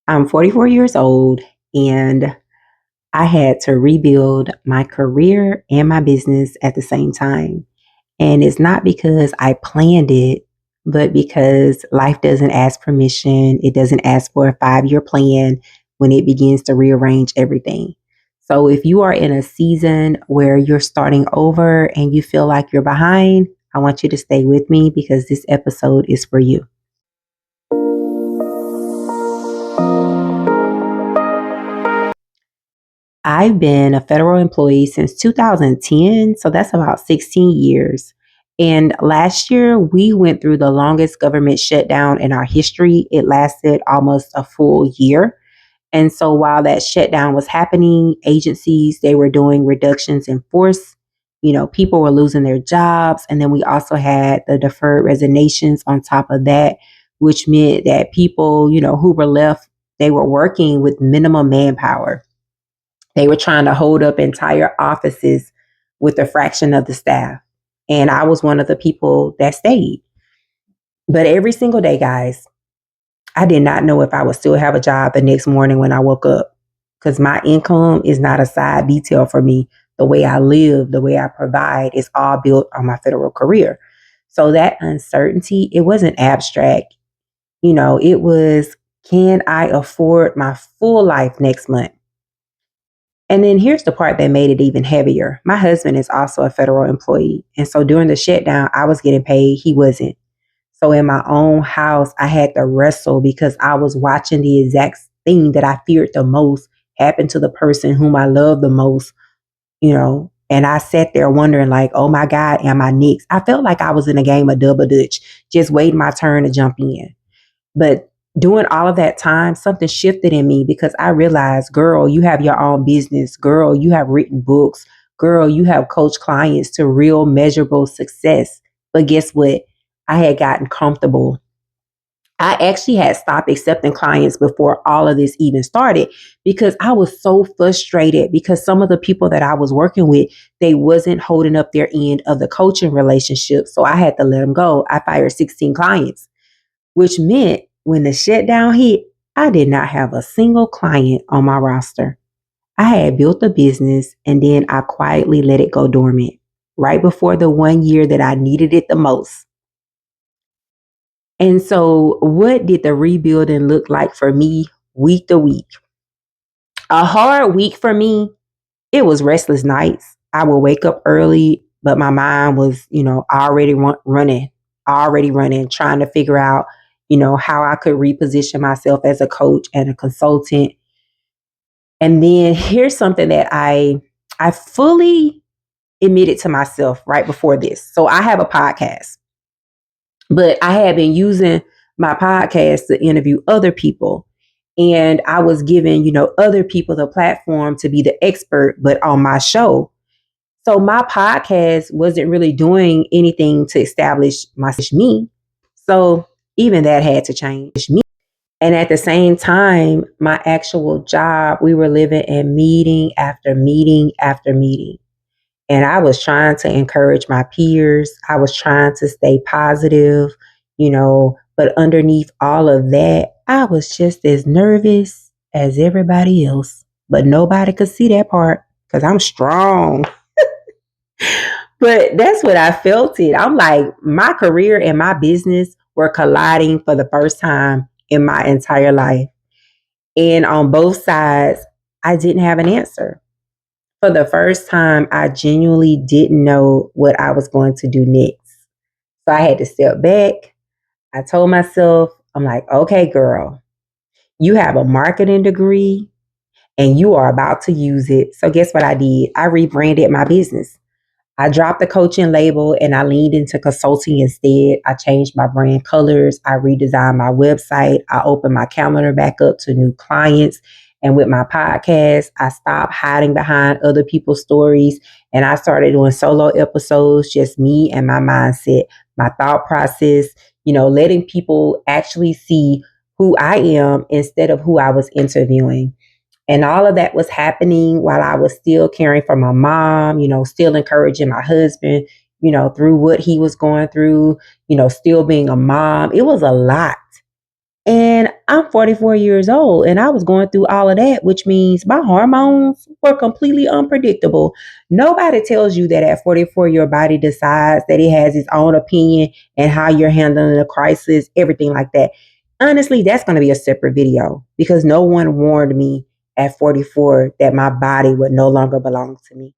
I'm 44 years old and I had to rebuild my career and my business at the same time. And it's not because I planned it, but because life doesn't ask permission. It doesn't ask for a 5 year plan when it begins to rearrange everything. So if you are in a season where you're starting over and you feel like you're behind, I want you to stay with me because this episode is for you. I've been a federal employee since 2010, so that's about 16 years. And last year, we went through the longest government shutdown in our history. It lasted almost a full year. And so while that shutdown was happening, agencies, they were doing reductions in force. People were losing their jobs. And then we also had the deferred resignations on top of that, which meant that people, who were left, they were working with minimum manpower. They were trying to hold up entire offices with a fraction of the staff. And I was one of the people that stayed. But every single day, guys, I did not know if I would still have a job the next morning when I woke up because my income is not a side detail for me. The way I live, the way I provide is all built on my federal career. So that uncertainty, it wasn't abstract. It was, can I afford my full life next month? And then here's the part that made it even heavier. My husband is also a federal employee. And so during the shutdown, I was getting paid. He wasn't. So in my own house, I had to wrestle because I was watching the exact thing that I feared the most happen to the person whom I love the most. And I sat there wondering like, oh my God, am I next? I felt like I was in a game of double dutch, just waiting my turn to jump in. But doing all of that time, something shifted in me because I realized, girl, you have your own business. Girl, you have written books. Girl, you have coached clients to real measurable success. But guess what? I had gotten comfortable. I actually had stopped accepting clients before all of this even started because I was so frustrated because some of the people that I was working with, they wasn't holding up their end of the coaching relationship. So I had to let them go. I fired 16 clients, which meant when the shutdown hit, I did not have a single client on my roster. I had built a business and then I quietly let it go dormant right before the 1 year that I needed it the most. And so, what did the rebuilding look like for me week to week? A hard week for me, it was restless nights. I would wake up early, but my mind was, already running, trying to figure out, how I could reposition myself as a coach and a consultant. And then here's something that I fully admitted to myself right before this. So I have a podcast, but I had been using my podcast to interview other people. And I was giving, other people the platform to be the expert, but on my show. So my podcast wasn't really doing anything to establish me. So even that had to change me. And at the same time, my actual job, we were living in meeting after meeting after meeting. And I was trying to encourage my peers. I was trying to stay positive, but underneath all of that, I was just as nervous as everybody else. But nobody could see that part because I'm strong. But that's what I felt it. I'm like, my career and my business were colliding for the first time in my entire life. And on both sides, I didn't have an answer. For the first time, I genuinely didn't know what I was going to do next. So I had to step back. I told myself, I'm like, okay, girl, you have a marketing degree and you are about to use it. So guess what I did? I rebranded my business. I dropped the coaching label and I leaned into consulting instead. I changed my brand colors. I redesigned my website. I opened my calendar back up to new clients. And with my podcast, I stopped hiding behind other people's stories and I started doing solo episodes, just me and my mindset, my thought process, letting people actually see who I am instead of who I was interviewing. And all of that was happening while I was still caring for my mom, still encouraging my husband, through what he was going through, still being a mom. It was a lot. And I'm 44 years old and I was going through all of that, which means my hormones were completely unpredictable. Nobody tells you that at 44, your body decides that it has its own opinion and how you're handling a crisis, everything like that. Honestly, that's going to be a separate video because no one warned me at 44 that my body would no longer belong to me.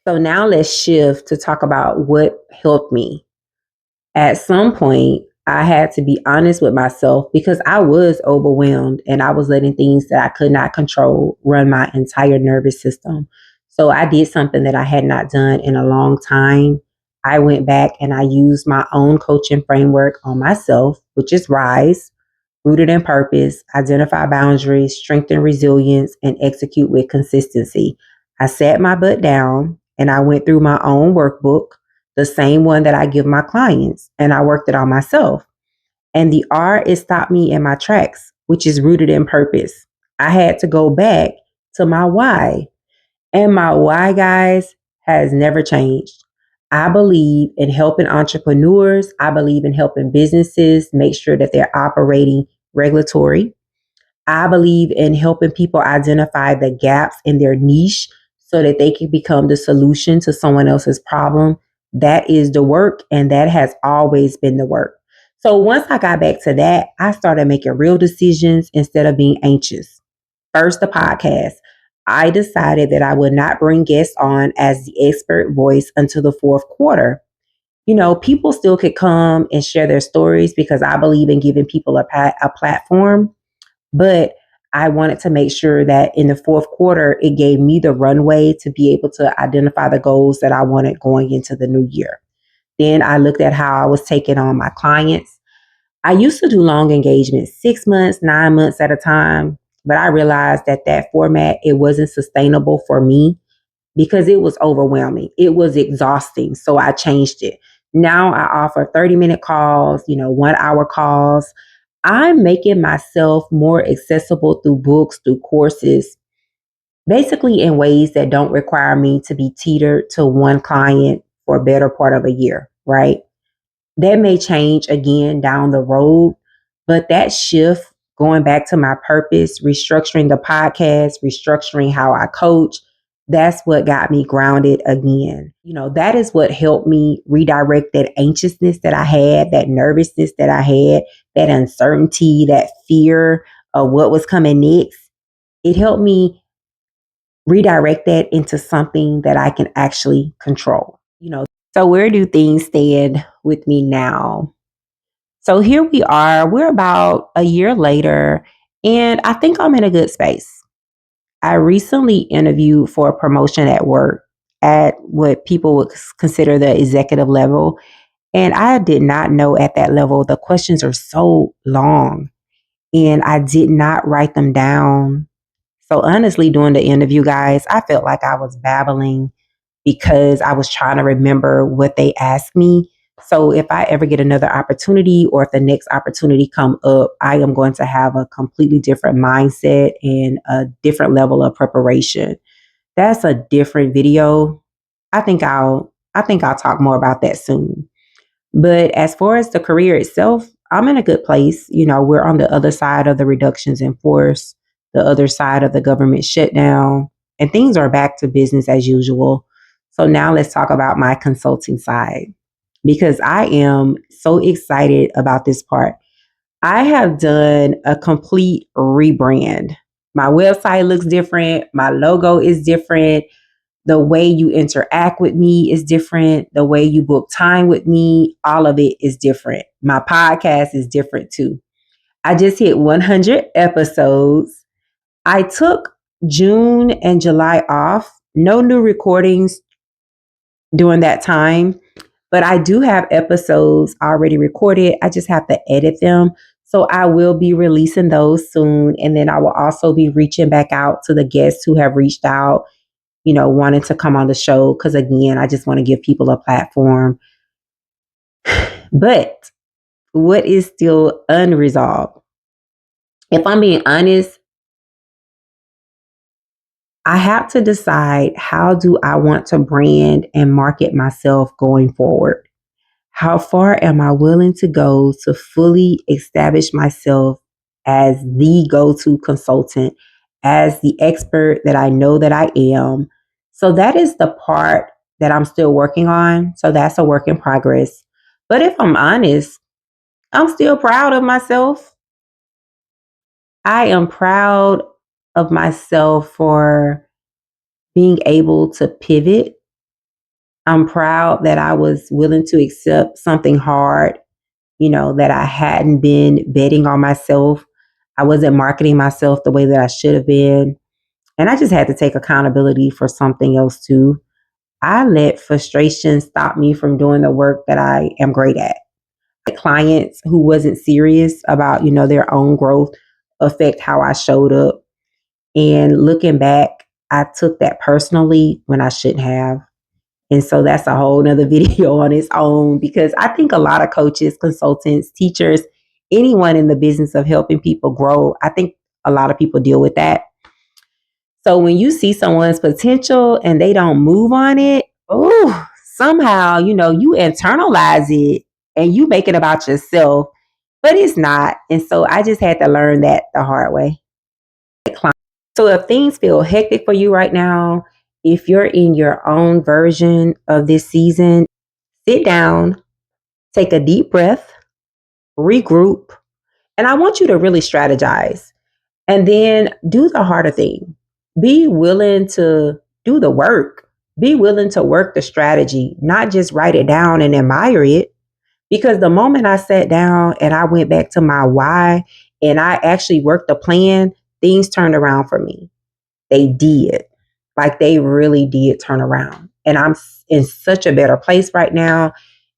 So now let's shift to talk about what helped me. At some point, I had to be honest with myself because I was overwhelmed and I was letting things that I could not control run my entire nervous system. So I did something that I had not done in a long time. I went back and I used my own coaching framework on myself, which is RISE, rooted in purpose, identify boundaries, strengthen resilience, and execute with consistency. I sat my butt down and I went through my own workbook, the same one that I give my clients, and I worked it on myself. And the R is stopped me in my tracks, which is rooted in purpose. I had to go back to my why. And my why, guys, has never changed. I believe in helping entrepreneurs. I believe in helping businesses make sure that they're operating regulatory. I believe in helping people identify the gaps in their niche so that they can become the solution to someone else's problem. That is the work, and that has always been the work. So once I got back to that, I started making real decisions instead of being anxious. First, the podcast. I decided that I would not bring guests on as the expert voice until the fourth quarter. You know, people still could come and share their stories because I believe in giving people a platform. But I wanted to make sure that in the fourth quarter, it gave me the runway to be able to identify the goals that I wanted going into the new year. Then I looked at how I was taking on my clients. I used to do long engagements, 6 months, 9 months at a time, but I realized that that format, it wasn't sustainable for me because it was overwhelming. It was exhausting. So I changed it. Now I offer 30-minute calls, 1 hour calls. I'm making myself more accessible through books, through courses, basically in ways that don't require me to be teetered to one client for a better part of a year, right? That may change again down the road, but that shift, going back to my purpose, restructuring the podcast, restructuring how I coach, that's what got me grounded again. That is what helped me redirect that anxiousness that I had, that nervousness that I had, that uncertainty, that fear of what was coming next. It helped me redirect that into something that I can actually control. So where do things stand with me now? So here we are. We're about a year later, and I think I'm in a good space. I recently interviewed for a promotion at work at what people would consider the executive level. And I did not know at that level, the questions are so long, and I did not write them down. So honestly, during the interview, guys, I felt like I was babbling because I was trying to remember what they asked me. So if I ever get another opportunity or if the next opportunity come up, I am going to have a completely different mindset and a different level of preparation. That's a different video. I think I'll talk more about that soon. But as far as the career itself, I'm in a good place. We're on the other side of the reductions in force, the other side of the government shutdown, and things are back to business as usual. So now let's talk about my consulting side because I am so excited about this part. I have done a complete rebrand. My website looks different, my logo is different. The way you interact with me is different. The way you book time with me, all of it is different. My podcast is different too. I just hit 100 episodes. I took June and July off. No new recordings during that time, but I do have episodes already recorded. I just have to edit them. So I will be releasing those soon. And then I will also be reaching back out to the guests who have reached out, wanting to come on the show. Because again, I just want to give people a platform. But what is still unresolved? If I'm being honest, I have to decide, how do I want to brand and market myself going forward? How far am I willing to go to fully establish myself as the go-to consultant, as the expert that I know that I am. So that is the part that I'm still working on. So that's a work in progress. But if I'm honest, I'm still proud of myself. I am proud of myself for being able to pivot. I'm proud that I was willing to accept something hard, that I hadn't been betting on myself. I wasn't marketing myself the way that I should have been. And I just had to take accountability for something else too. I let frustration stop me from doing the work that I am great at. Clients who wasn't serious about, their own growth affect how I showed up. And looking back, I took that personally when I shouldn't have. And so that's a whole nother video on its own, because I think a lot of coaches, consultants, teachers, anyone in the business of helping people grow, I think a lot of people deal with that. So when you see someone's potential and they don't move on it, oh, somehow, you internalize it and you make it about yourself, but it's not. And so I just had to learn that the hard way. So if things feel hectic for you right now, if you're in your own version of this season, sit down, take a deep breath, regroup, and I want you to really strategize and then do the harder thing. Be willing to do the work. Be willing to work the strategy, not just write it down and admire it. Because the moment I sat down and I went back to my why and I actually worked the plan, things turned around for me. They did. Like they really did turn around. And I'm in such a better place right now.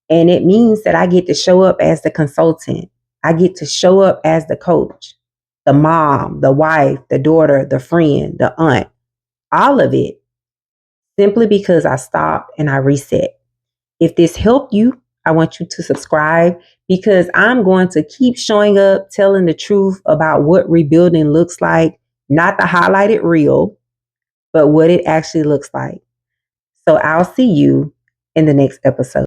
And it means that I get to show up as the consultant. I get to show up as the coach, the mom, the wife, the daughter, the friend, the aunt, all of it, simply because I stopped and I reset. If this helped you, I want you to subscribe, because I'm going to keep showing up, telling the truth about what rebuilding looks like, not the highlighted reel, but what it actually looks like. So I'll see you in the next episode.